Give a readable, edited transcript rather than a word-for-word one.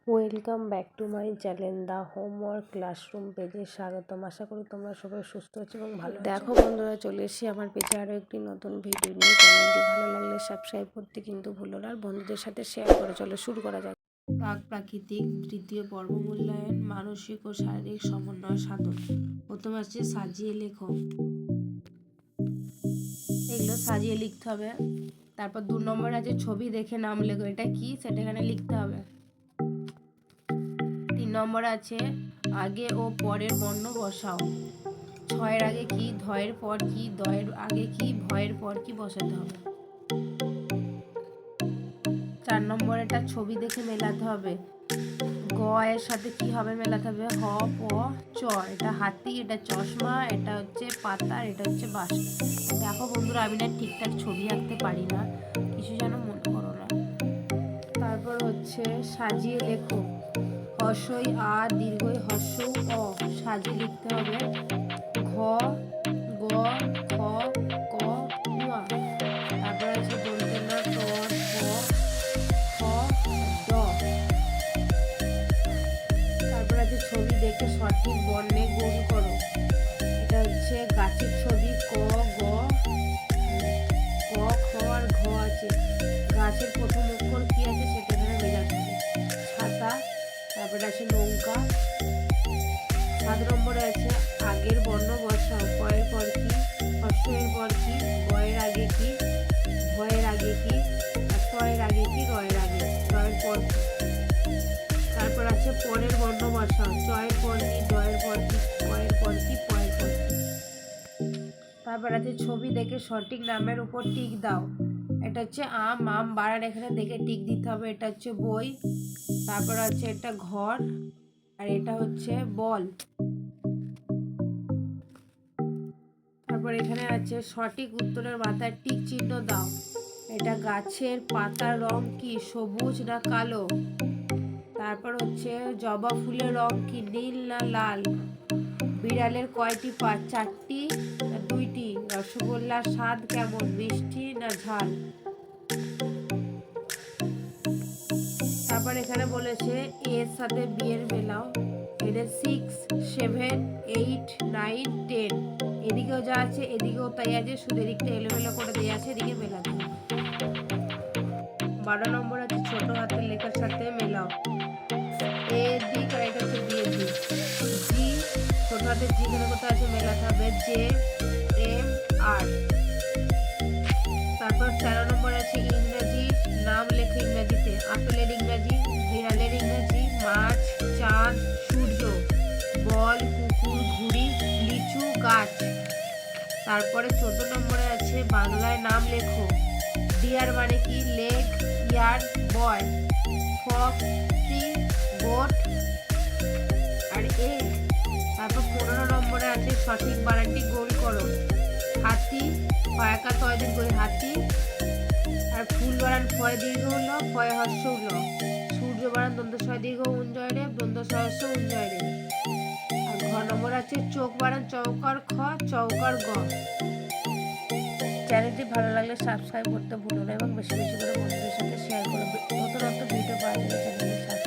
Welcome back to my channel the homework classroom পেজে স্বাগতম। আশা করি তোমরা সবাই সুস্থ আছো এবং ভালো দেখো বন্ধুরা, চলে এসেছি আমার পেজে আরও একটি নতুন ভিডিও নিয়ে। চ্যানেলটি ভালো লাগলে সাবস্ক্রাইব করতে কিন্তু ভুলো না, আর বন্ধুদের সাথে শেয়ার করে। চলো শুরু করা যাক। প্রাকৃতিক তৃতীয় পর্ব, মূল্যায়ন, মানসিক ও শারীরিক সমন্বয় সাধন। প্রথমে আছে সাজিয়ে লেখো। এগুলো সাজিয়ে লিখতে হবে। তারপর 2 নম্বর আছে ছবি দেখে নাম লেখো। এটা কি সেটা এখানে লিখতে হবে। 3 নম্বর আছে আগে ও পরের বর্ণ বসাও। 6 এর আগে কি, ধয়ের পর কি, দয়ের আগে কি, ভয়ের পর কি বসাতে হবে। 4 নম্বর এটা ছবি দেখে মেলাতে হবে। গ এর সাথে কি হবে মেলাতে হবে, হ, প, চ। এটা হাতি, এটা চশমা, এটা হচ্ছে পাতা, এটা হচ্ছে বাস। দেখো বন্ধুরা, আমি না ঠিকঠাক ছবি আঁকতে পারি না, কিছু যেন মনে করো না। তারপর হচ্ছে সাজিয়ে লেখো। হর্ষই আ, দীর্ঘই হর্ষ অ। সাজিয়ে লিখতে হবে ঘ, গ, খ, ক, ঙ। তারপর আছে দন্তের ন, ট, প, খ, ড। তারপর আছে ছবি দেখে সঠিক বর্ণে গোল করো। এটা হচ্ছে গাছের ছবি, ক, গ, ক, খ আর ঘ আছে। গাছের প্রথম অক্ষর কি আছে সেটা এখানে মেলাতে হবে। ছাতা। তারপরে আছে নৌকা। 7 নম্বরে আছে আগের বর্ণ বসাও। ক এর পর কি, হর্ষ এর পর কি, গ এর আগে কি, ভ এর আগে কি, আর ট এর আগে কি, র এর আগে, র এর পর কি। তারপর আছে পরের বর্ণ বসাও। চ এর পর কি, ড এর পর কি, ক এর পর কি, প এর পর কি। তারপর আছে ছবি দেখে সঠিক নামের উপর টিক দাও। এটা হচ্ছে আম, আম বাড়ার এখানে দেখে টিক দিতে হবে। এটা হচ্ছে বই। তারপর আছে এটা ঘর, আর এটা হচ্ছে বল। তারপর এখানে আছে সঠিক উত্তরের মাথায় টিক চিহ্ন দাও। এটা গাছের পাতার রং কি, সবুজ না কালো। তারপর হচ্ছে জবা ফুলের রং কি, নীল না লাল। বিড়ালের কয়টি পা, 4টি না 2টি। রসগোল্লার স্বাদ কেমন, মিষ্টি না ঝাল। তারপর এখানে বলেছে এর সাথে বি এর মেলাও। এটা 6, 7, 8, 9, 10। এদিকেও যা আছে এদিকেও তাই আছে, শুধু এদিকটা এলোমেলো করে দেওয়া আছে, এদিকে মেলাতে হবে। 12 নম্বর আছে ছোট হাতের লেখার সাথে মেলাও। এ দিক আর এটা হচ্ছে বি এর দিক। জি, ছোট হাতের জি এখানে কোথায় আছে মেলাতে হবে, জে, এম, আর। তারপর 13 নম্বর আছে ইংরেজি নাম লেখো ইংরেজিতে। আপেলের ইংরেজি, বিড়ালের ইংরেজি, মাছ, চাঁদ, সূর্য, বল, কুকুর, ঘুড়ি, লিচু, গাছ। তারপরে 14 নম্বরে আছে বাংলায় নাম লেখো। ডিয়ার মানে কি, লেগ, ইয়ার, বয়, ফক, ট্রি, গোট আর এগ। তারপর 15 নম্বরে আছে সঠিক বানানটি গোল করো। হাতি, ফয়াকা তয় দীর্ঘ হাতি, আর ফুল বানান ফয় দীর্ঘ হলো, ফয় হর্ষ হলো। সূর্য বানান দন্ত ছয় দীর্ঘ উঞ্জয় রে, দন্ত সহস্র উঞ্জয় রে। আর ঘ নম্বর আছে চোখ বানান চৌকার খ, চৌকার গ। চ্যানেলটি ভালো লাগলে সাবস্ক্রাইব করতে ভুলো না এবং বেশি বেশি করে বন্ধুদের সাথে শেয়ার করো। নতুন নতুন ভিডিও পাওয়ার জন্য চ্যানেলটি সাবস্ক্রাইব